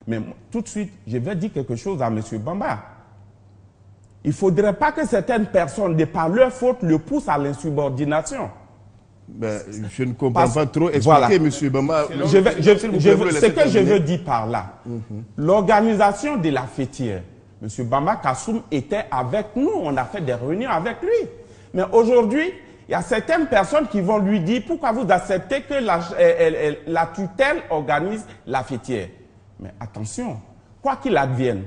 Mais tout de suite, je vais dire quelque chose à M. Bamba. Il ne faudrait pas que certaines personnes, de par leur faute, le poussent à l'insubordination. Ben, je ne comprends pas trop. Expliquez, voilà. M. Bamba. Ce que je veux dire par là, l'organisation de la fêtière, M. Bamba Kassoum était avec nous, on a fait des réunions avec lui. Mais aujourd'hui, il y a certaines personnes qui vont lui dire pourquoi vous acceptez que la tutelle organise la fêtière. Mais attention, quoi qu'il advienne,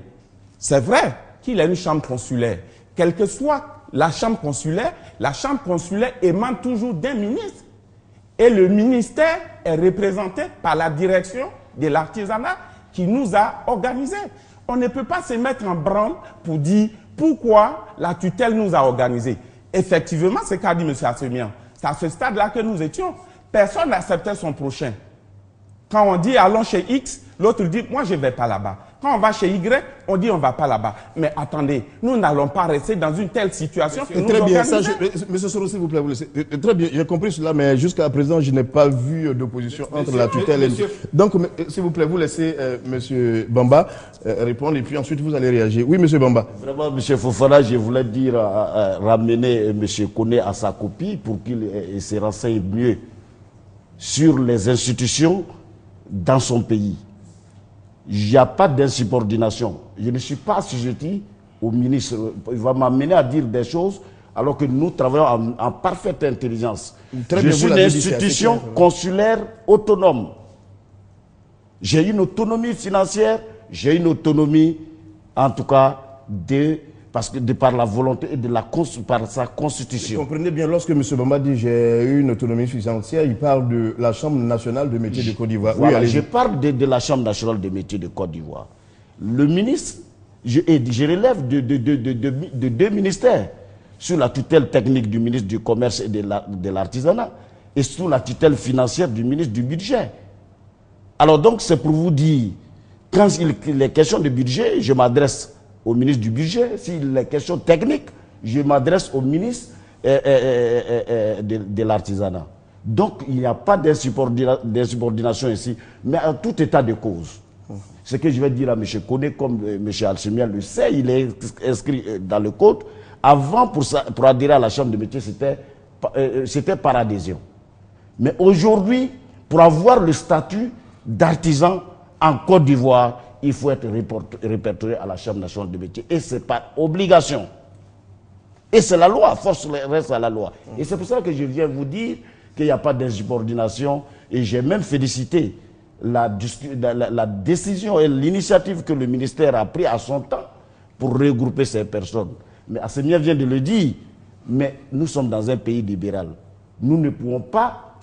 c'est vrai qu'il a une chambre consulaire. Quelle que soit la chambre consulaire émane toujours d'un ministre. Et le ministère est représenté par la direction de l'artisanat qui nous a organisés. On ne peut pas se mettre en branle pour dire pourquoi la tutelle nous a organisés. Effectivement, c'est qu'a dit M. Assemian. C'est à ce stade-là que nous étions. Personne n'acceptait son prochain. Quand on dit allons chez X, l'autre dit moi je ne vais pas là-bas. Quand on va chez Y, on dit on ne va pas là-bas. Mais attendez, nous n'allons pas rester dans une telle situation que nous très bien, organisons. Monsieur Soro, s'il vous plaît, très bien, j'ai compris cela, mais jusqu'à présent, je n'ai pas vu d'opposition entre la tutelle et... Donc, s'il vous plaît, vous laissez Monsieur Bamba répondre et puis ensuite vous allez réagir. Oui, Monsieur Bamba. Vraiment, Monsieur Fofana, je voulais dire ramener Monsieur Koné à sa copie pour qu'il se renseigne mieux sur les institutions dans son pays. Il n'y a pas d'insubordination. Je ne suis pas assujetti au ministre. Il va m'amener à dire des choses alors que nous travaillons en parfaite intelligence. Je suis une institution consulaire autonome. J'ai une autonomie financière, j'ai une autonomie, en tout cas, parce que de par la volonté et par sa constitution. Vous comprenez bien, lorsque M. Bamba dit j'ai une autonomie financière, il parle de la Chambre nationale de métiers de Côte d'Ivoire. Voilà, oui, je parle de la Chambre nationale de métiers de Côte d'Ivoire. Le ministre, je relève de deux ministères, sous la tutelle technique du ministre du Commerce et de l'Artisanat et sous la tutelle financière du ministre du Budget. Alors donc, c'est pour vous dire, quand il est question de budget, je m'adresse au ministre du Budget. S'il est question technique, je m'adresse au ministre de l'Artisanat. Donc, il n'y a pas d'insubordination ici, mais en tout état de cause. Ce que je vais dire à M. Koné, comme M. Assemian le sait, il est inscrit dans le code. Avant, pour adhérer à la Chambre de métier, c'était par adhésion. Mais aujourd'hui, pour avoir le statut d'artisan en Côte d'Ivoire, il faut être répertorié à la Chambre nationale de métier. Et c'est par obligation. Et c'est la loi, force reste à la loi. Et c'est pour ça que je viens vous dire qu'il n'y a pas d'insubordination. Et j'ai même félicité la décision et l'initiative que le ministère a pris à son temps pour regrouper ces personnes. Mais Assemian vient de le dire, mais nous sommes dans un pays libéral. Nous ne pouvons pas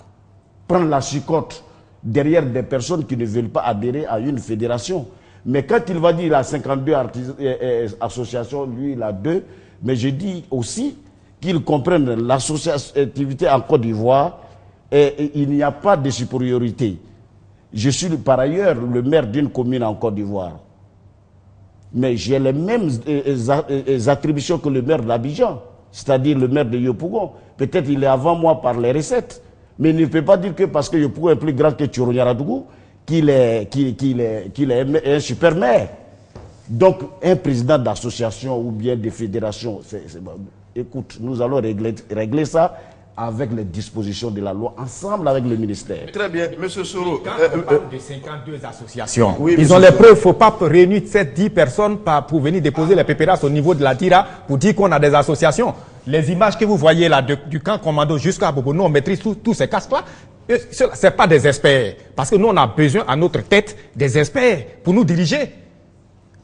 prendre la chicotte derrière des personnes qui ne veulent pas adhérer à une fédération. Mais quand il va dire qu'il a 52 associations, lui il a 2, mais je dis aussi qu'ils comprennent l'associativité en Côte d'Ivoire et il n'y a pas de supériorité. Je suis par ailleurs le maire d'une commune en Côte d'Ivoire. Mais j'ai les mêmes attributions que le maire d'Abidjan, c'est-à-dire le maire de Yopougon. Peut-être il est avant moi par les recettes. Mais il ne peut pas dire que parce que Yopougon est plus grand que Tchourouniaradougou, qu'il est un super maire. Donc, un président d'association ou bien de fédération, écoute, nous allons régler ça avec les dispositions de la loi, ensemble avec le ministère. Très bien, M. Soro. Quand on parle de 52 associations, oui, ils ont les preuves, il ne faut pas réunir 7-10 personnes pour venir déposer les pépéras au niveau de la TIRA pour dire qu'on a des associations. Les images que vous voyez là, du camp commando jusqu'à Bobo, nous on maîtrise tous ces casques-là. Ce n'est pas des experts. Parce que nous on a besoin à notre tête des experts pour nous diriger.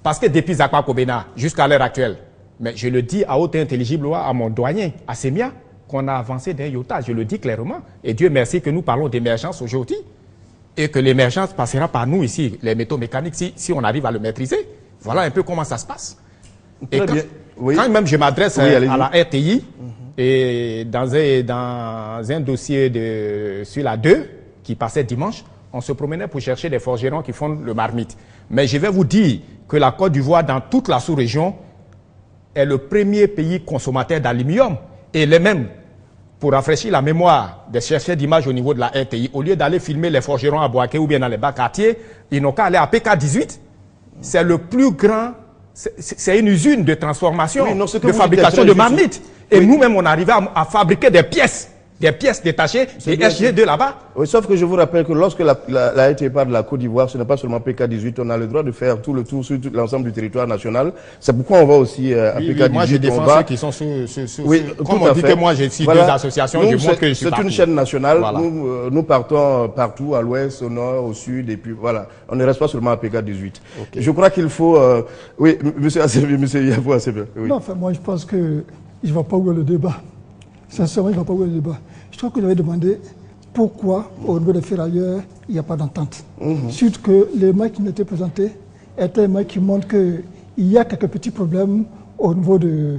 Parce que depuis Zakwa Kobena jusqu'à l'heure actuelle, mais je le dis à haute et intelligible loi à mon doyen, Assemian, qu'on a avancé d'un iota, je le dis clairement. Et Dieu merci que nous parlons d'émergence aujourd'hui. Et que l'émergence passera par nous ici, les métaux mécaniques, si on arrive à le maîtriser. Voilà un peu comment ça se passe. Et quand même je m'adresse à la RTI, et dans un dossier sur la 2, qui passait dimanche, on se promenait pour chercher des forgerons qui font le marmite. Mais je vais vous dire que la Côte d'Ivoire, dans toute la sous-région, est le premier pays consommateur d'aluminium. Et les mêmes, pour rafraîchir la mémoire des chercheurs d'images au niveau de la RTI, au lieu d'aller filmer les forgerons à Boaké ou bien dans les bas quartiers, ils n'ont qu'à aller à PK18 c'est le plus grand, c'est une usine de transformation, oui, non, de fabrication de marmites. Et nous-mêmes, on arrivait à fabriquer des pièces détachées, des SG2 là-bas. Oui, sauf que je vous rappelle que lorsque la été part de la Côte d'Ivoire, ce n'est pas seulement PK18, on a le droit de faire tout le tour sur l'ensemble du territoire national. C'est pourquoi on va aussi à PK18. Moi, je défends ceux qui sont sur oui, comme on dit que moi, j'ai suis deux associations, je montre que je suis c'est une chaîne nationale. Voilà. Nous partons partout, à l'ouest, au nord, au sud, et puis voilà. On ne reste pas seulement à PK18. Okay. Je crois qu'il faut... oui, monsieur Yavou Assebe. Oui. Non, enfin, moi, je pense que il ne va pas ouvrir le débat. Sincèrement, il ne va pas ouvrir le débat. Je crois que j'avais demandé pourquoi, au niveau des ferrailleurs, il n'y a pas d'entente. Surtout que les mails qui m'étaient présentés étaient des mails qui montrent qu'il y a quelques petits problèmes au niveau de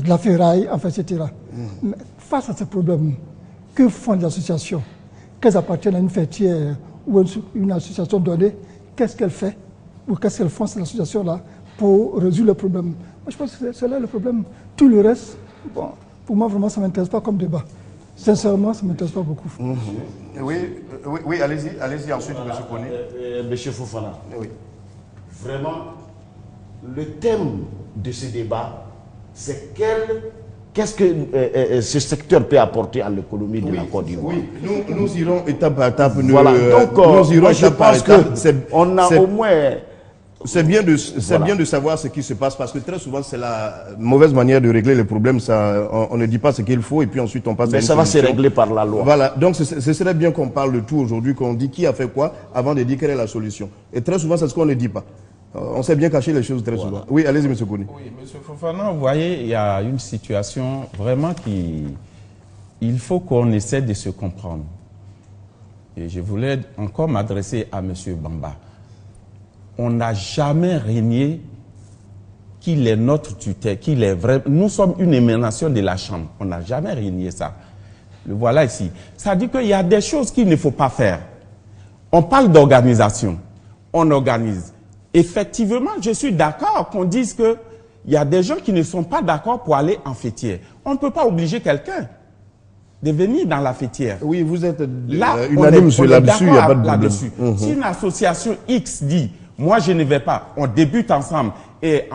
la ferraille, etc. Mais face à ces problèmes, que font les associations? Qu'elles appartiennent à une fêtière ou une association donnée? Qu'est-ce qu'elle fait? Ou qu'est-ce qu'elles font, ces associations-là, pour résoudre le problème? Moi, je pense que c'est là le problème. Tout le reste, bon, pour moi, vraiment, ça ne m'intéresse pas comme débat. Sincèrement, ça ne m'intéresse pas beaucoup. Oui, allez-y ensuite, M. Koné. M. Fofana, oui. Vraiment, le thème de ce débat, c'est qu'est-ce que ce secteur peut apporter à l'économie de la Côte d'Ivoire. Oui, nous irons étape par étape. Voilà, donc nous irons je pense qu'on a au moins... C'est bien de savoir ce qui se passe parce que très souvent c'est la mauvaise manière de régler les problèmes. Ça, on ne dit pas ce qu'il faut et puis ensuite on passe à une solution. Mais ça va se régler par la loi. Voilà, donc ce serait bien qu'on parle de tout aujourd'hui, qu'on dit qui a fait quoi avant de dire quelle est la solution. Et très souvent c'est ce qu'on ne dit pas. On sait bien cacher les choses très souvent. Oui, allez-y, M. Kouni. Oui, M. Fofana, vous voyez, il y a une situation vraiment il faut qu'on essaie de se comprendre. Et je voulais encore m'adresser à M. Bamba. On n'a jamais régné qu'il est notre tutelle, qu'il est vrai. Nous sommes une émanation de la Chambre. On n'a jamais régné ça. Le voilà ici. Ça dit qu'il y a des choses qu'il ne faut pas faire. On parle d'organisation. On organise. Effectivement, je suis d'accord qu'on dise qu'il y a des gens qui ne sont pas d'accord pour aller en fêtière. On ne peut pas obliger quelqu'un de venir dans la fêtière. Oui, vous êtes là, unanime sur là-dessus, il n'y a pas de problème. Si une association X dit moi, je ne vais pas. On débute ensemble. Et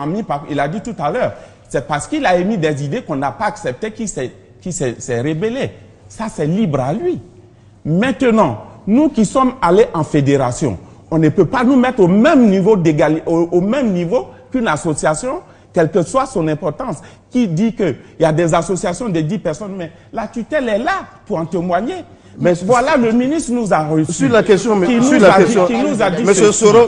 il a dit tout à l'heure, c'est parce qu'il a émis des idées qu'on n'a pas acceptées qu'il s'est rébellé. Ça, c'est libre à lui. Maintenant, nous qui sommes allés en fédération, on ne peut pas nous mettre au même niveau d'égalité, au même niveau qu'une association, quelle que soit son importance, qui dit qu'il y a des associations de 10 personnes, mais la tutelle est là pour en témoigner. Mais voilà, le ministre nous a reçu. Sur la question, qui nous a dit Monsieur Soro,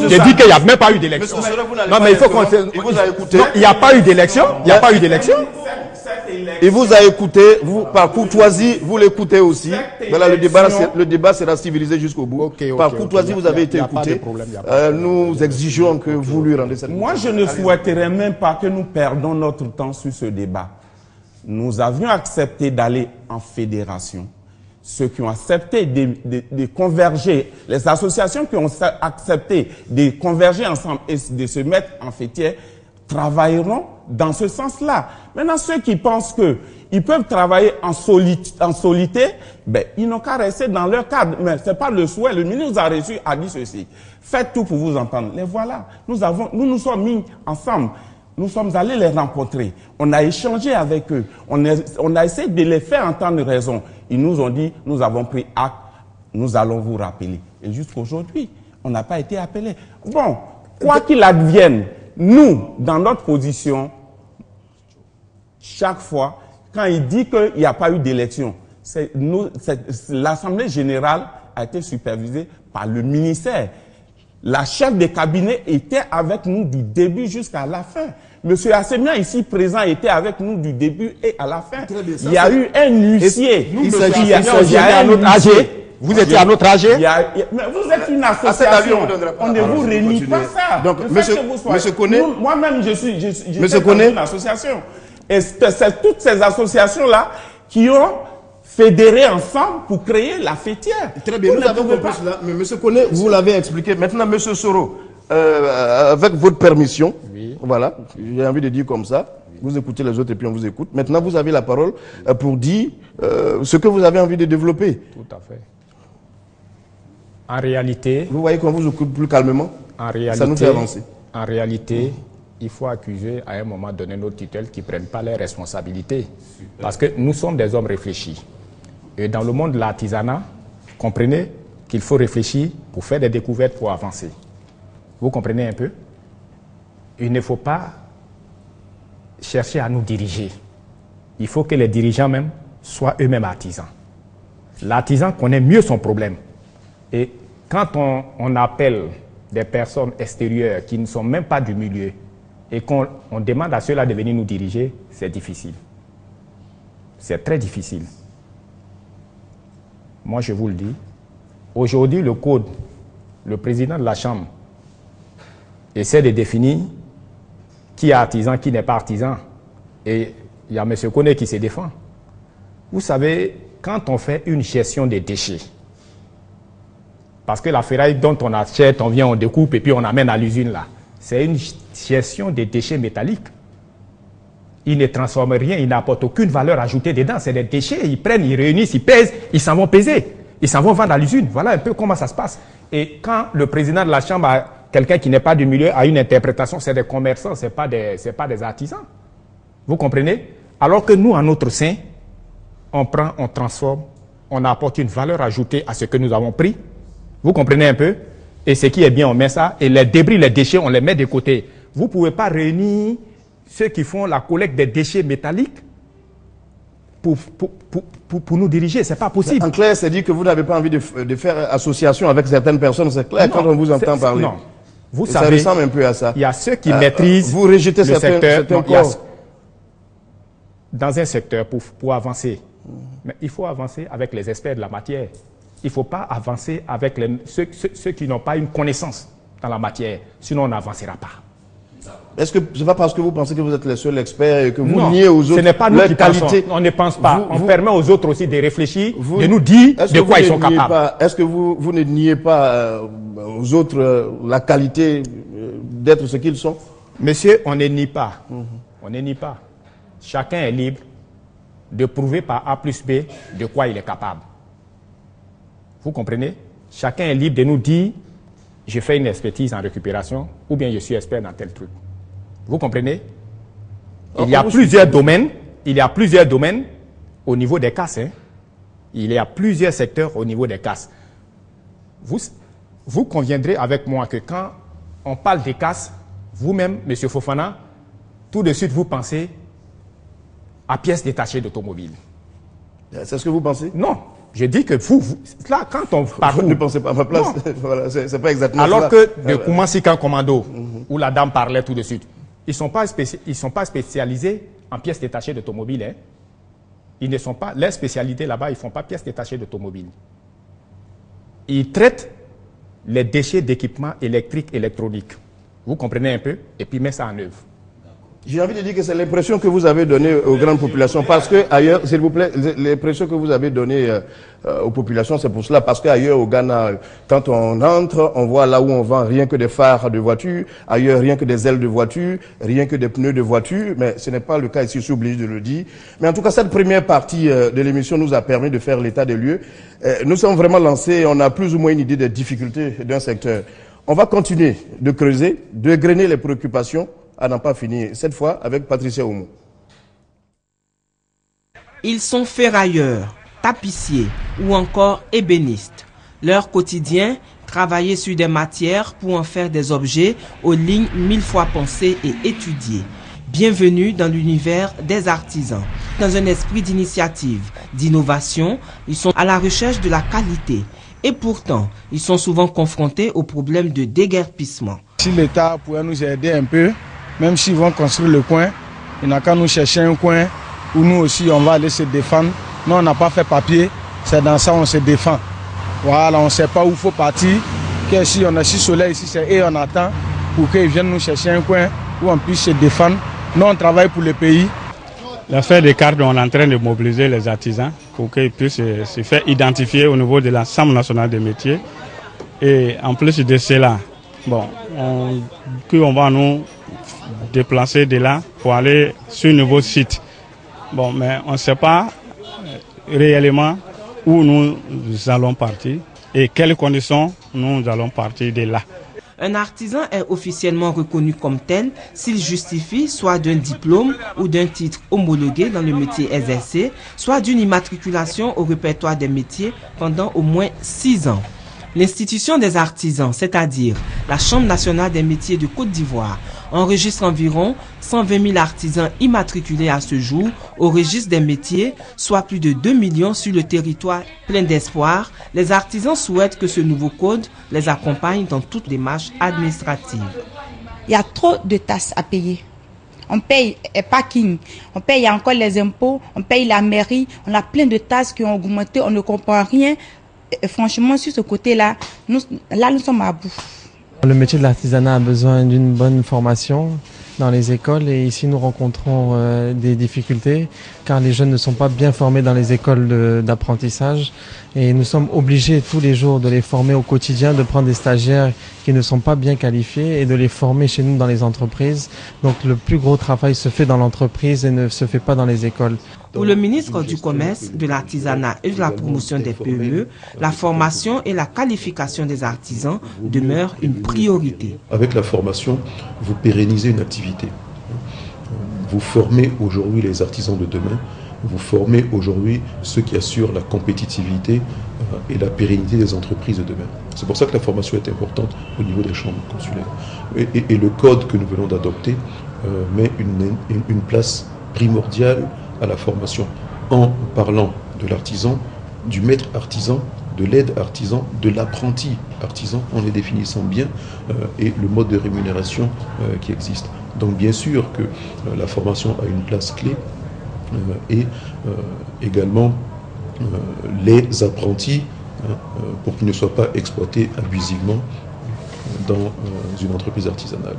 j'ai dit qu'il n'y a même pas eu d'élection. Non, mais il faut qu'on... Il vous a écouté. Il n'y a pas eu d'élection. Il n'y a pas eu d'élection. Il vous a écouté, vous, par courtoisie, vous l'écoutez aussi. Voilà, le débat sera civilisé jusqu'au bout. Par courtoisie, vous avez été écouté. Nous exigeons que vous lui rendez cette... Moi, je ne souhaiterais même pas que nous perdons notre temps sur ce débat. Nous avions accepté d'aller en fédération. Ceux qui ont accepté de converger, les associations qui ont accepté de converger ensemble et de se mettre en fêtière, travailleront dans ce sens-là. Maintenant, ceux qui pensent qu'ils peuvent travailler en solitaire, ben, ils n'ont qu'à rester dans leur cadre. Mais ce n'est pas le souhait. Le ministre nous a reçu, a dit ceci. Faites tout pour vous entendre. Les voilà. Nous nous sommes mis ensemble. Nous sommes allés les rencontrer. On a échangé avec eux. On a essayé de les faire entendre raison. Ils nous ont dit, nous avons pris acte, nous allons vous rappeler. Et jusqu'aujourd'hui, on n'a pas été appelés. Bon, quoi qu'il advienne, nous, dans notre position, chaque fois, quand il dit qu'il n'y a pas eu d'élection, l'Assemblée générale a été supervisée par le ministère. La chef de cabinet était avec nous du début jusqu'à la fin. Monsieur Assemia, ici présent, était avec nous du début et à la fin. Il y a eu un huissier. Il y a un autre AG. Vous étiez à notre AG. Mais vous êtes une association. On ne vous réunit pas ça. Donc, monsieur Koné. Moi-même, je suis dans une association. Et c'est toutes ces associations-là qui ont fédéré ensemble pour créer la fêtière. Très bien, nous avons compris cela. Mais monsieur Koné, vous l'avez expliqué. Maintenant, monsieur Soro, avec votre permission, oui. Voilà, j'ai envie de dire comme ça. Oui. Vous écoutez les autres et puis on vous écoute. Maintenant, vous avez la parole pour dire ce que vous avez envie de développer. Tout à fait. En réalité... Vous voyez qu'on vous occupe plus calmement? En réalité, ça nous fait avancer. En réalité, il faut accuser à un moment donné nos tutelles qui ne prennent pas leurs responsabilités. Super. Parce que nous sommes des hommes réfléchis. Et dans le monde de l'artisanat, comprenez qu'il faut réfléchir pour faire des découvertes, pour avancer. Vous comprenez un peu? Il ne faut pas chercher à nous diriger. Il faut que les dirigeants même soient eux-mêmes artisans. L'artisan connaît mieux son problème. Et quand on appelle des personnes extérieures qui ne sont même pas du milieu et qu'on demande à ceux-là de venir nous diriger, c'est difficile. C'est très difficile. Moi, je vous le dis. Aujourd'hui, le code, le président de la Chambre essaie de définir qui est artisan, qui n'est pas artisan. Et il y a M. Koné qui se défend. Vous savez, quand on fait une gestion des déchets, parce que la ferraille dont on achète, on vient, on découpe et puis on amène à l'usine là, c'est une gestion des déchets métalliques. Ils ne transforment rien, ils n'apportent aucune valeur ajoutée dedans. C'est des déchets, ils prennent, ils réunissent, ils pèsent, ils s'en vont peser. Ils s'en vont vendre à l'usine. Voilà un peu comment ça se passe. Et quand le président de la Chambre, quelqu'un qui n'est pas du milieu, a une interprétation, c'est des commerçants, ce n'est pas des artisans. Vous comprenez? Alors que nous, en notre sein, on prend, on transforme, on apporte une valeur ajoutée à ce que nous avons pris. Vous comprenez un peu? Et ce qui est bien, on met ça. Et les débris, les déchets, on les met de côté. Vous ne pouvez pas réunir ceux qui font la collecte des déchets métalliques pour nous diriger. Ce n'est pas possible. En clair, c'est dit que vous n'avez pas envie de faire association avec certaines personnes. C'est clair quand on vous entend parler. Non. Vous savez, ça ressemble un peu à ça. Il y a ceux qui maîtrisent vous rejetez le secteur. corps. Dans un secteur, pour avancer, mais il faut avancer avec les experts de la matière. Il ne faut pas avancer avec ceux qui n'ont pas une connaissance dans la matière. Sinon, on n'avancera pas. Est-ce que ce n'est pas parce que vous pensez que vous êtes les seuls experts et que vous niez aux autres ce n'est pas nous qui pensons. On ne pense pas. On permet aux autres aussi de réfléchir, de nous dire de quoi ils sont capables. Est-ce que vous ne niez pas aux autres la qualité d'être ce qu'ils sont? Monsieur, on ne nie pas. On ne nie pas. Chacun est libre de prouver par A plus B de quoi il est capable. Vous comprenez? Chacun est libre de nous dire je fais une expertise en récupération ou bien je suis expert dans tel truc. Vous comprenez? Il y a plusieurs domaines. Il y a plusieurs domaines au niveau des casses. Hein. Il y a plusieurs secteurs au niveau des casses. Vous conviendrez avec moi que quand on parle des casses, vous-même, M. Fofana, tout de suite vous pensez à pièces détachées d'automobile. C'est ce que vous pensez? Non. Je dis que là, quand on parle... Vous ne pensez pas à ma place. Voilà, c'est pas exactement alors ça. Que de Koumansikan Commando, où la dame parlait tout de suite, ils ne sont pas spécialisés en pièces détachées d'automobile. Hein. Ils ne sont pas... Les spécialités là-bas, ils ne font pas pièces détachées d'automobile. Ils traitent les déchets d'équipements électriques, électroniques. Vous comprenez un peu? Et puis mettent ça en œuvre. J'ai envie de dire que c'est l'impression que vous avez donnée aux grandes populations. Parce que ailleurs, s'il vous plaît, l'impression que vous avez donnée aux populations, c'est pour cela. Parce qu'ailleurs, au Ghana, quand on entre, on voit là où on vend rien que des phares de voiture, ailleurs rien que des ailes de voiture, rien que des pneus de voiture. Mais ce n'est pas le cas ici, je suis obligé de le dire. Mais en tout cas, cette première partie de l'émission nous a permis de faire l'état des lieux. Nous sommes vraiment lancés, on a plus ou moins une idée des difficultés d'un secteur. On va continuer de creuser, de grainer les préoccupations, à n'en pas finir, cette fois avec Patricia Oumou. Ils sont ferrailleurs, tapissiers ou encore ébénistes. Leur quotidien, travailler sur des matières pour en faire des objets aux lignes 1000 fois pensées et étudiées. Bienvenue dans l'univers des artisans. Dans un esprit d'initiative, d'innovation, ils sont à la recherche de la qualité. Et pourtant, ils sont souvent confrontés aux problèmes de déguerpissement. Si l'État pouvait nous aider un peu, même s'ils vont construire le coin, il n'a qu'à nous chercher un coin où nous aussi on va aller se défendre. Nous on n'a pas fait papier, c'est dans ça on se défend. Voilà, on ne sait pas où il faut partir. Que si on a si soleil ici, c'est et on attend pour qu'ils viennent nous chercher un coin où on puisse se défendre. Nous on travaille pour le pays. L'affaire des cartes, on est en train de mobiliser les artisans pour qu'ils puissent se faire identifier au niveau de l'Assemblée nationale des métiers. Et en plus de cela, bon, on va nous déplacer de là pour aller sur un nouveau site. Bon, mais on ne sait pas réellement où nous allons partir. et quelles conditions nous allons partir de là. Un artisan est officiellement reconnu comme tel s'il justifie soit d'un diplôme ou d'un titre homologué dans le métier exercé, soit d'une immatriculation au répertoire des métiers pendant au moins 6 ans. L'institution des artisans, c'est-à-dire la Chambre nationale des métiers de Côte d'Ivoire, enregistre environ 120 000 artisans immatriculés à ce jour au registre des métiers, soit plus de 2 millions sur le territoire. Plein d'espoir, les artisans souhaitent que ce nouveau code les accompagne dans toute démarche administrative. Il y a trop de taxes à payer. On paye parking, on paye encore les impôts, on paye la mairie, on a plein de taxes qui ont augmenté, on ne comprend rien. Et franchement, sur ce côté-là, nous sommes à bout. Le métier de l'artisanat a besoin d'une bonne formation dans les écoles et ici nous rencontrons des difficultés car les jeunes ne sont pas bien formés dans les écoles d'apprentissage et nous sommes obligés tous les jours de les former au quotidien, de prendre des stagiaires qui ne sont pas bien qualifiés et de les former chez nous dans les entreprises. Donc le plus gros travail se fait dans l'entreprise et ne se fait pas dans les écoles. Pour le ministre du Commerce, de l'Artisanat et de la promotion des PME, la formation et la qualification des artisans demeurent une priorité. Avec la formation, vous pérennisez une activité. Vous formez aujourd'hui les artisans de demain, vous formez aujourd'hui ceux qui assurent la compétitivité et la pérennité des entreprises de demain. C'est pour ça que la formation est importante au niveau des chambres consulaires. Et le code que nous venons d'adopter met une place primordiale à la formation en parlant de l'artisan, du maître artisan, de l'aide artisan, de l'apprenti artisan, en les définissant bien et le mode de rémunération qui existe. Donc bien sûr que la formation a une place clé et également les apprentis pour qu'ils ne soient pas exploités abusivement dans une entreprise artisanale.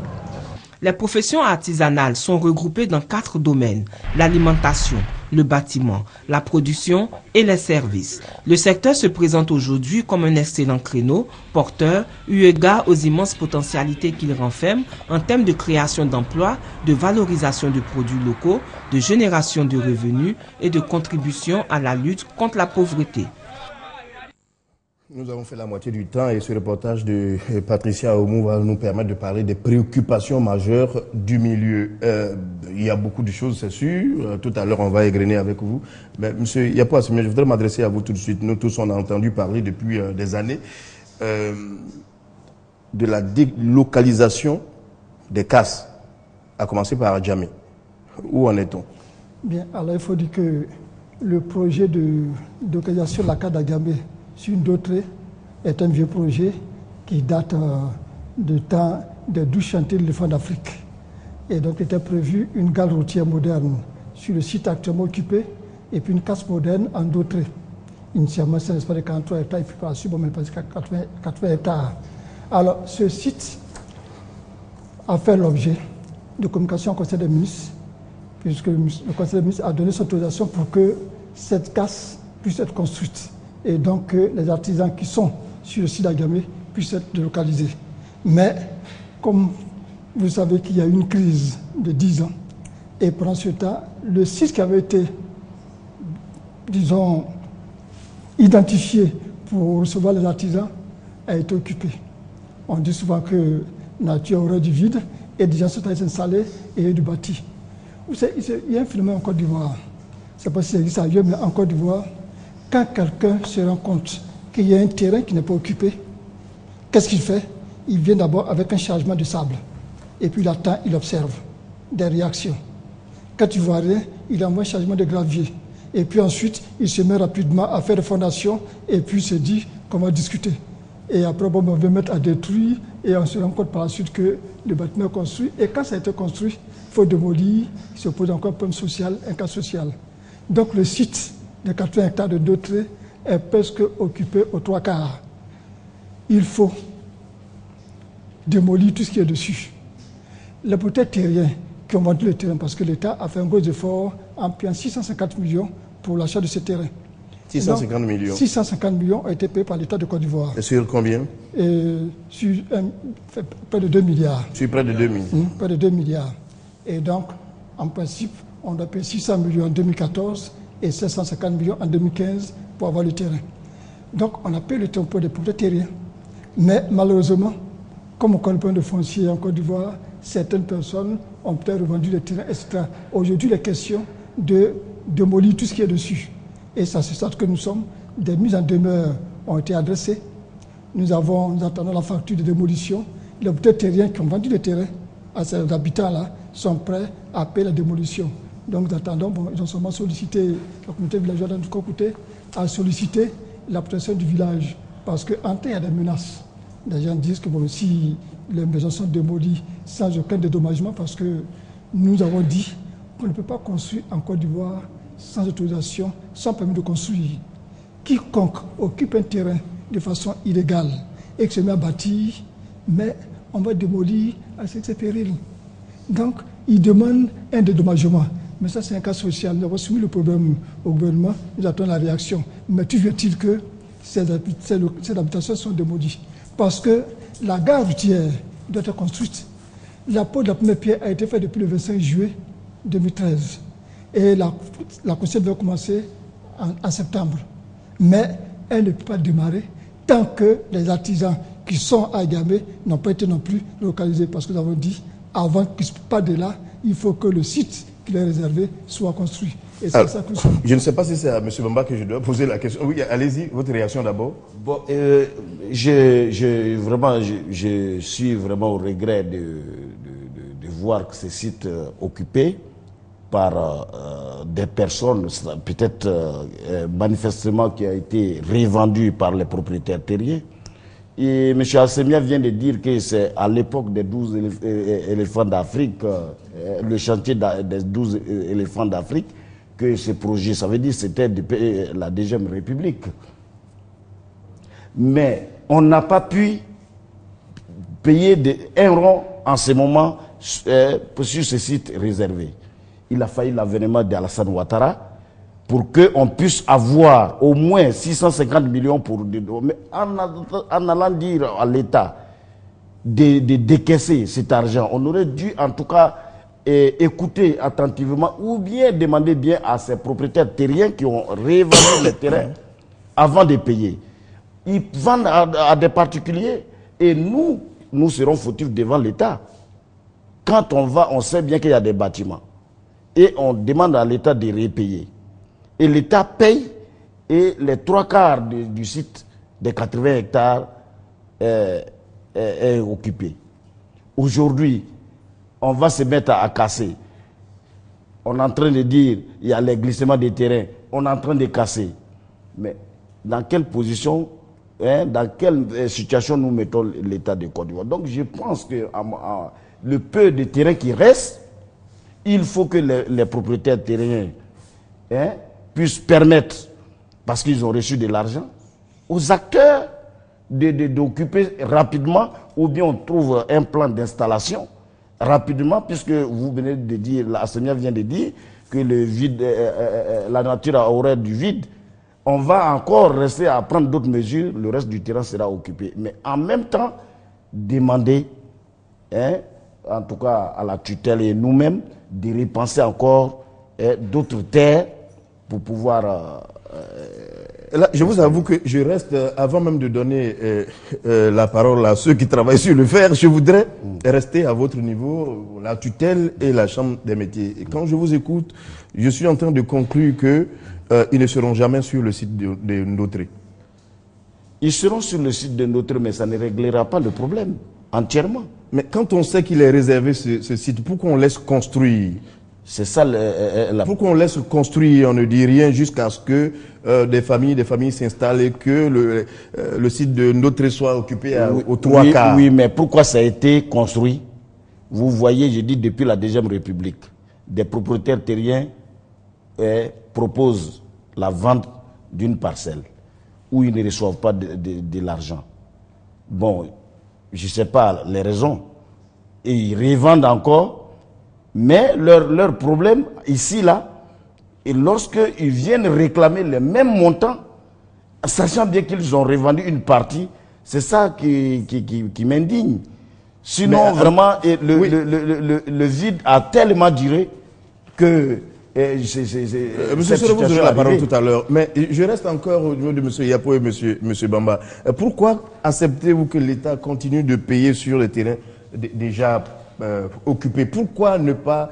Les professions artisanales sont regroupées dans 4 domaines: l'alimentation, le bâtiment, la production et les services. Le secteur se présente aujourd'hui comme un excellent créneau, porteur, eu égard aux immenses potentialités qu'il renferme en termes de création d'emplois, de valorisation de produits locaux, de génération de revenus et de contribution à la lutte contre la pauvreté. Nous avons fait la moitié du temps et ce reportage de Patricia Aumou va nous permettre de parler des préoccupations majeures du milieu. Il y a beaucoup de choses, c'est sûr. Tout à l'heure, on va égrener avec vous. Mais monsieur Yapo Assimia, je voudrais m'adresser à vous tout de suite. Nous tous, on a entendu parler depuis des années de la délocalisation des CAS, à commencer par Adjamé. Où en est-on? Bien, alors il faut dire que le projet de localisation de la CAS d'Adjamé sur Dotré est un vieux projet qui date du temps des 12 chantiers de l'éléphant d'Afrique. Et donc était prévu une gare routière moderne sur le site actuellement occupé et puis une casse moderne en Dotré. Initialement, c'est un espace de 43 hectares et puis par la suite, on est passé à 80 hectares. Alors, ce site a fait l'objet de communication au Conseil des ministres, puisque le Conseil des ministres a donné son autorisation pour que cette casse puisse être construite. Et donc les artisans qui sont sur le site d'Adjamé puissent être délocalisés. Mais comme vous savez qu'il y a eu une crise de 10 ans, et pendant ce temps, le site qui avait été, disons, identifié pour recevoir les artisans a été occupé. On dit souvent que la nature aurait du vide et des gens sont allés s'installer et il y a du bâti. Vous savez, il y a un phénomène en Côte d'Ivoire. Je ne sais pas si ça existe ailleurs, mais en Côte d'Ivoire, quand quelqu'un se rend compte qu'il y a un terrain qui n'est pas occupé, qu'est-ce qu'il fait? Il vient d'abord avec un chargement de sable. Et puis il attend, il observe des réactions. Quand il voit rien, il envoie un chargement de gravier. Et puis ensuite, il se met rapidement à faire des fondations et puis il se dit qu'on va discuter. Et après, bon, on va mettre à détruire et on se rend compte par la suite que le bâtiment est construit. Et quand ça a été construit, il faut démolir, il se pose encore un problème social, un cas social. Donc le site de 80 hectares de Dotré est presque occupé aux 3/4. Il faut démolir tout ce qui est dessus. Les propriétaires terriens qui ont vendu le terrain, parce que l'État a fait un gros effort en payant 650 millions pour l'achat de ce terrain. 650 millions 650 millions ont été payés par l'État de Côte d'Ivoire. Et sur combien? Sur près de 2 milliards. Sur près de 2 milliards. Près de 2 milliards. Et donc, en principe, on a payé 600 millions en 2014 et 750 millions en 2015 pour avoir le terrain. Donc on a payé le tempo des propriétaires terriens. Mais malheureusement, comme on connaît pas de foncier en Côte d'Ivoire, certaines personnes ont peut-être revendu les terrains, etc. Aujourd'hui, les questions de démolir tout ce qui est dessus. Et c'est à ce stade que nous sommes. Des mises en demeure ont été adressées. Nous attendons la facture de démolition. Les propriétaires terriens qui ont vendu le terrain à ces habitants-là sont prêts à payer la démolition. Donc nous attendons, ils ont seulement sollicité, la communauté villageoise de Kokouté a sollicité la protection du village. Parce qu'en temps, il y a des menaces. Les gens disent que si les maisons sont démolies sans aucun dédommagement, parce que nous avons dit qu'on ne peut pas construire en Côte d'Ivoire sans autorisation, sans permis de construire. Quiconque occupe un terrain de façon illégale et que se met à bâtir, mais on va démolir à ses périls. Donc, ils demandent un dédommagement. Mais ça, c'est un cas social. Nous avons soumis le problème au gouvernement, nous attendons la réaction. Mais toujours est-il que ces habitations sont démolies. Parce que la gare routière doit être construite. La pose de la première pierre a été faite depuis le 25 juillet 2013. Et la construction doit commencer en septembre. Mais elle ne peut pas démarrer tant que les artisans qui sont à Gamé n'ont pas été non plus localisés. Parce que nous avons dit, avant qu'ils ne partent de là, il faut que le site qui est réservé soit construit. Et c'est ça que nous sommes. Je ne sais pas si c'est à M. Bamba que je dois poser la question. Oui, allez-y, votre réaction d'abord. Bon, je suis vraiment au regret de voir que ces sites occupés par des personnes, peut-être manifestement qui a été revendu par les propriétaires terriens. Et M. Alsemia vient de dire que c'est à l'époque des 12 éléphants d'Afrique, le chantier des 12 éléphants d'Afrique, que ce projet, ça veut dire que c'était la Deuxième République. Mais on n'a pas pu payer un rond en ce moment sur ce site réservé. Il a fallu l'avènement d'Alassane Ouattara pour qu'on puisse avoir au moins 650 millions pour... Mais en allant dire à l'État de décaisser cet argent, on aurait dû en tout cas écouter attentivement ou bien demander bien à ces propriétaires terriens qui ont revendu les terrains avant de payer. Ils vendent à des particuliers et nous serons fautifs devant l'État. Quand on va, on sait bien qu'il y a des bâtiments. Et on demande à l'État de repayer. Et l'État paye et les 3/4 du site des 80 hectares est occupé. Aujourd'hui, on va se mettre à casser. On est en train de dire il y a les glissements des terrains. On est en train de casser. Mais dans quelle position, dans quelle situation nous mettons l'État de Côte d'Ivoire? Donc je pense que le peu de terrain qui reste, il faut que les propriétaires terriens puissent permettre, parce qu'ils ont reçu de l'argent, aux acteurs d'occuper rapidement, ou bien on trouve un plan d'installation rapidement, puisque vous venez de dire, la Assemblée vient de dire que le vide, la nature a horreur du vide. On va encore rester à prendre d'autres mesures, le reste du terrain sera occupé. Mais en même temps, demander, en tout cas à la tutelle et nous-mêmes, de repenser encore d'autres terres pour pouvoir... Là, je vous avoue que je reste, avant même de donner la parole à ceux qui travaillent sur le fer, je voudrais rester à votre niveau, la tutelle et la chambre des métiers. Et quand je vous écoute, je suis en train de conclure que ils ne seront jamais sur le site de Ndotré. Ils seront sur le site de Ndotré, mais ça ne réglera pas le problème entièrement. Mais quand on sait qu'il est réservé ce site, pourquoi on laisse construire? C'est ça pourquoi on laisse construire, on ne dit rien jusqu'à ce que des familles s'installent et que le site de Ndotré soit occupé aux 3/4. Oui, mais pourquoi ça a été construit? Vous voyez, je dis depuis la Deuxième République, des propriétaires terriens proposent la vente d'une parcelle où ils ne reçoivent pas de l'argent. Bon, je ne sais pas les raisons. Et ils revendent encore. Mais leur problème, ici, là, et lorsqu'ils viennent réclamer les mêmes montants, sachant bien qu'ils ont revendu une partie, c'est ça qui m'indigne. Sinon, vraiment, le vide a tellement duré que Monsieur Soro, vous aurez la parole tout à l'heure. Mais je reste encore au niveau de M. Yapo et M. Bamba. Pourquoi acceptez-vous que l'État continue de payer sur les terrains déjà occupés? Pourquoi ne pas,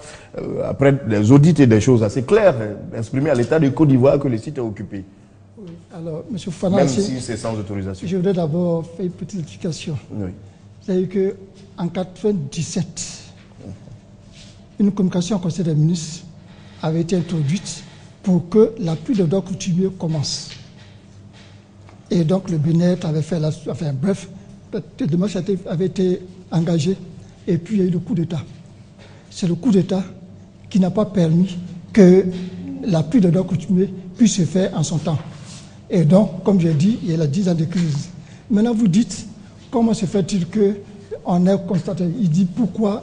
après des audits et des choses assez claires, exprimer à l'État de Côte d'Ivoire que le site est occupé? Oui. Alors, M. Fofana, même si c'est sans autorisation. Je voudrais d'abord faire une petite explication. Oui. C'est-à-dire qu'en 1997, une communication au Conseil des ministres avait été introduite pour que la pluie de droits coutumiers commence. Et donc le BNET avait fait bref, les démarches avaient été engagées et puis il y a eu le coup d'État. C'est le coup d'État qui n'a pas permis que la pluie de droits coutumiers puisse se faire en son temps. Et donc, comme j'ai dit, il y a la 10 ans de crise. Maintenant, vous dites, comment se fait-il qu'on ait constaté, il dit pourquoi,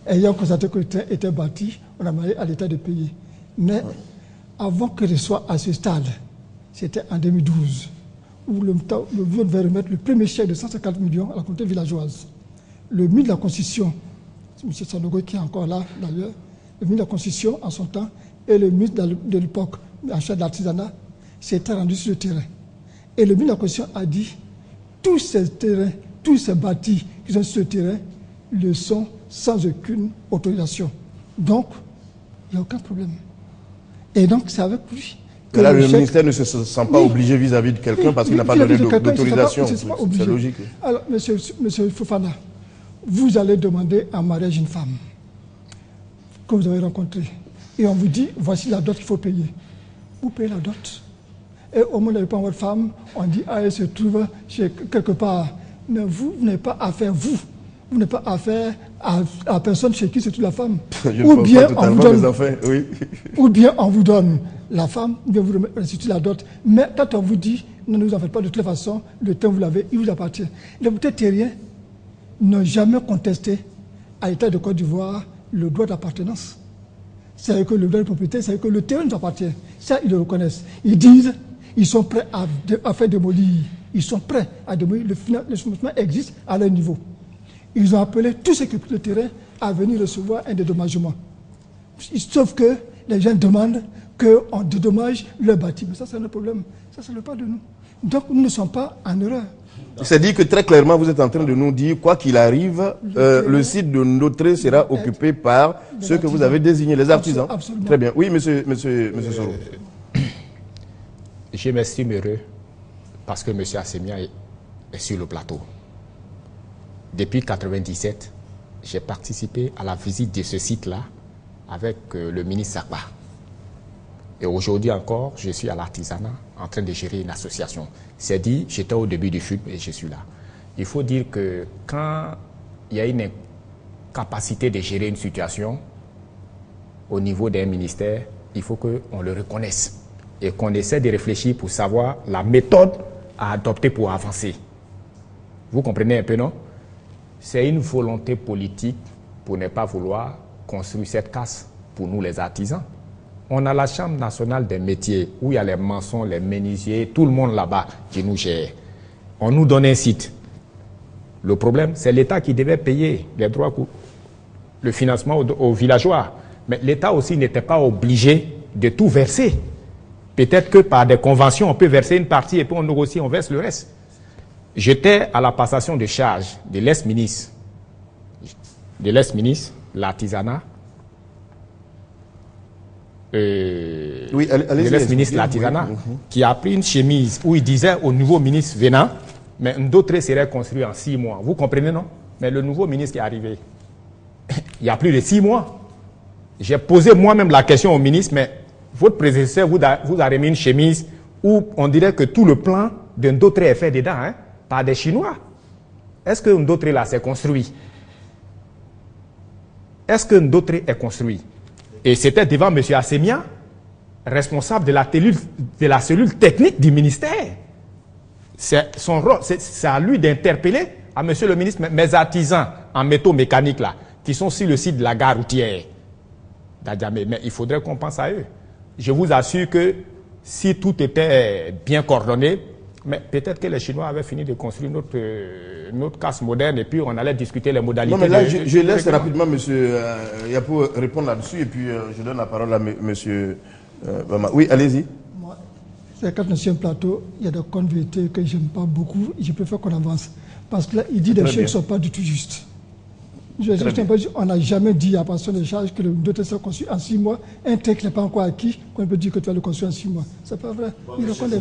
ayant constaté que le train était bâti, on a demandé à l'État de payer. Mais avant que ce soit à ce stade, c'était en 2012, où le gouvernement devait remettre le premier chèque de 150 millions à la communauté villageoise. Le ministre de la Constitution, M. Sanogo qui est encore là d'ailleurs, le ministre de la Constitution en son temps, et le ministre de l'époque, en charge de l'artisanat, s'étaient rendus sur le terrain. Et le ministre de la Constitution a dit, tous ces terrains, tous ces bâtis qui sont sur le terrain, le sont sans aucune autorisation. Donc, il n'y a aucun problème. Et donc, c'est avec lui que là, le ministère ne se sent pas obligé vis-à-vis de quelqu'un parce qu'il n'a pas donné d'autorisation. C'est logique. Alors, monsieur Fofana, vous allez demander en mariage une femme que vous avez rencontrée. Et on vous dit, voici la dot qu'il faut payer. Vous payez la dot. Et au moment où vous n'avez pas votre femme, on dit, ah, elle se trouve quelque part. Mais vous n'avez pas affaire, vous n'avez pas affaire à personne chez qui se trouve la femme. Ou bien on vous donne la femme, ou bien vous restituez la dot. Mais quand on vous dit, ne nous en faites pas de toute façon, le temps vous l'avez, il vous appartient. Les autorités terriens n'ont jamais contesté à l'État de Côte d'Ivoire le droit d'appartenance. C'est-à-dire que le droit de propriété, c'est-à-dire que le terrain nous appartient. Ça, ils le reconnaissent. Ils disent, ils sont prêts à faire démolir. Ils sont prêts à démolir. Le financement existe à leur niveau. Ils ont appelé tous ceux qui occupent le terrain à venir recevoir un dédommagement. Sauf que les gens demandent qu'on dédommage leur bâtiment. Ça, c'est un problème. Ça, ce n'est pas de nous. Donc, nous ne sommes pas en erreur. C'est-à-dire que très clairement, vous êtes en train de nous dire, quoi qu'il arrive, le site de Ndotré sera occupé par ceux que vous avez désignés, les artisans. Absolument. Très bien. Oui, monsieur Soro. Je m'estime heureux parce que M. Assemia est sur le plateau. Depuis 1997, j'ai participé à la visite de ce site-là avec le ministre Sakba. Et aujourd'hui encore, je suis à l'artisanat en train de gérer une association. C'est dit, j'étais au début du film et je suis là. Il faut dire que quand il y a une incapacité de gérer une situation au niveau d'un ministère, il faut qu'on le reconnaisse et qu'on essaie de réfléchir pour savoir la méthode à adopter pour avancer. Vous comprenez un peu, non? C'est une volonté politique pour ne pas vouloir construire cette casse pour nous les artisans. On a la Chambre nationale des métiers où il y a les maçons, les menuisiers, tout le monde là-bas qui nous gère. On nous donne un site. Le problème, c'est l'État qui devait payer les droits, le financement aux villageois. Mais l'État aussi n'était pas obligé de tout verser. Peut-être que par des conventions, on peut verser une partie et puis on négocie, on verse le reste. J'étais à la passation de charge de l'ex-ministre, l'artisanat, oui, de l'ex-ministre l'artisanat, qui a pris une chemise où il disait au nouveau ministre venant, mais d'autres serait construit en 6 mois. Vous comprenez, non? Mais le nouveau ministre qui est arrivé, il y a plus de 6 mois. J'ai posé moi-même la question au ministre, mais votre prédécesseur vous a remis une chemise où on dirait que tout le plan d'un d'autre est fait dedans, hein, par des Chinois. Est-ce que d'autre là s'est construit? Est-ce que d'autre est construit? Et c'était devant M. Assemia, responsable de la cellule technique du ministère. C'est son rôle, c'est à lui d'interpeller, à M. le ministre, mes artisans en métaux mécaniques là, qui sont sur le site de la gare routière d'Adjamé. Mais il faudrait qu'on pense à eux. Je vous assure que si tout était bien coordonné, Mais peut-être que les Chinois avaient fini de construire notre casse moderne et puis on allait discuter les modalités. Non, mais là, je laisse rapidement M. Yapo répondre là-dessus et puis je donne la parole à M. Bamba. Oui, allez-y. Moi, c'est quand sur un plateau, il y a des convérités que je n'aime pas beaucoup et je préfère qu'on avance. Parce que là, il dit des choses qui ne sont pas du tout justes. On n'a jamais dit à partir des charges que le dossier soit construit en 6 mois. Un texte n'est pas encore acquis, qu'on peut dire que tu vas le construire en 6 mois. C'est pas vrai.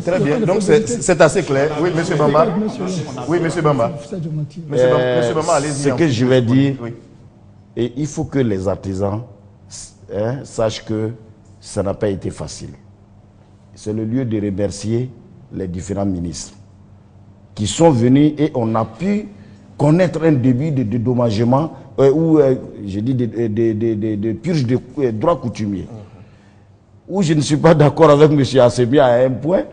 Très bien. Donc c'est assez clair. Oui, M. Bamba. Oui, M. Bamba. M. Bamba, allez-y. Ce que je vais dire, et il faut que les artisans sachent que ça n'a pas été facile. C'est le lieu de remercier les différents ministres qui sont venus et on a pu connaître un début de dédommagement ou, je dis, de purge de droits coutumiers. Où je ne suis pas d'accord avec M. Assemia à un point,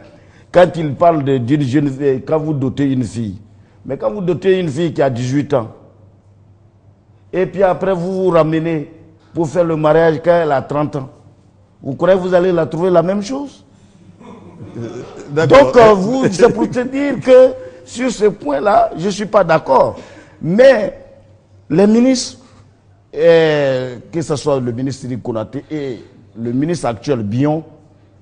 quand il parle d'une jeune fille, quand vous dotez une fille, mais quand vous dotez une fille qui a 18 ans, et puis après vous vous ramenez pour faire le mariage quand elle a 30 ans, vous croyez que vous allez la trouver la même chose? Donc, c'est pour te dire que sur ce point-là, je ne suis pas d'accord. Mais les ministres, que ce soit le ministre Sidi Konaté et le ministre actuel Bion,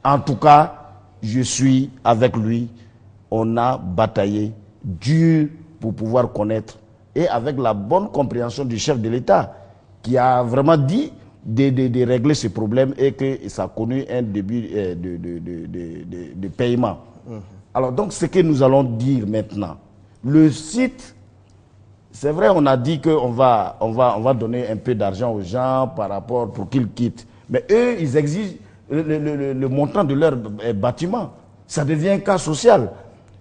en tout cas, je suis avec lui. On a bataillé dur pour pouvoir connaître et avec la bonne compréhension du chef de l'État qui a vraiment dit de régler ce problème et que ça a connu un début de paiement. Alors donc ce que nous allons dire maintenant, le site, c'est vrai on a dit qu'on va donner un peu d'argent aux gens par rapport pour qu'ils quittent, mais eux ils exigent le montant de leur bâtiment, ça devient un cas social.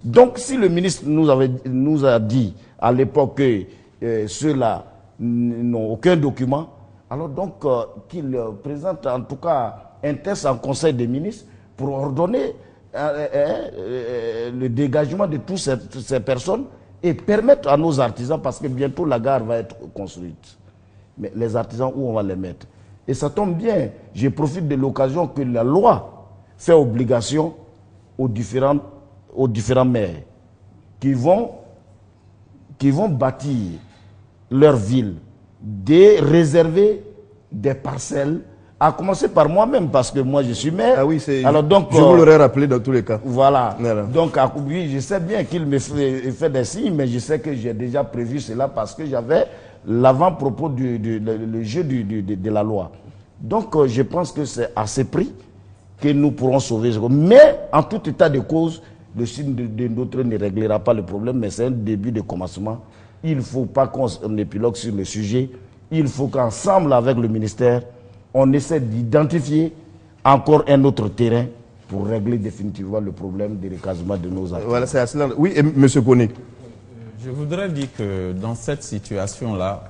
Donc si le ministre nous a dit à l'époque que ceux-là n'ont aucun document, alors donc qu'il présente en tout cas un test en conseil des ministres pour ordonner le dégagement de toutes ces personnes et permettre à nos artisans, parce que bientôt la gare va être construite. Mais les artisans, où on va les mettre? Et ça tombe bien, je profite de l'occasion que la loi fait obligation aux différents maires qui vont bâtir leur ville, de réserver des parcelles, à commencer par moi-même, parce que moi je suis maire. Ah oui, alors donc, je vous l'aurais rappelé dans tous les cas. Voilà. Donc, oui, je sais bien qu'il me fait des signes, mais je sais que j'ai déjà prévu cela parce que j'avais l'avant-propos le jeu de la loi. Donc, je pense que c'est à ce prix que nous pourrons sauver. Mais, en tout état de cause, le signe de notre ne réglera pas le problème, mais c'est un début de commencement. Il ne faut pas qu'on épilogue sur le sujet. Il faut qu'ensemble, avec le ministère, on essaie d'identifier encore un autre terrain pour régler définitivement le problème du recasement de nos acteurs. Voilà, c'est assez. Oui, M. Koné. Je voudrais dire que dans cette situation-là,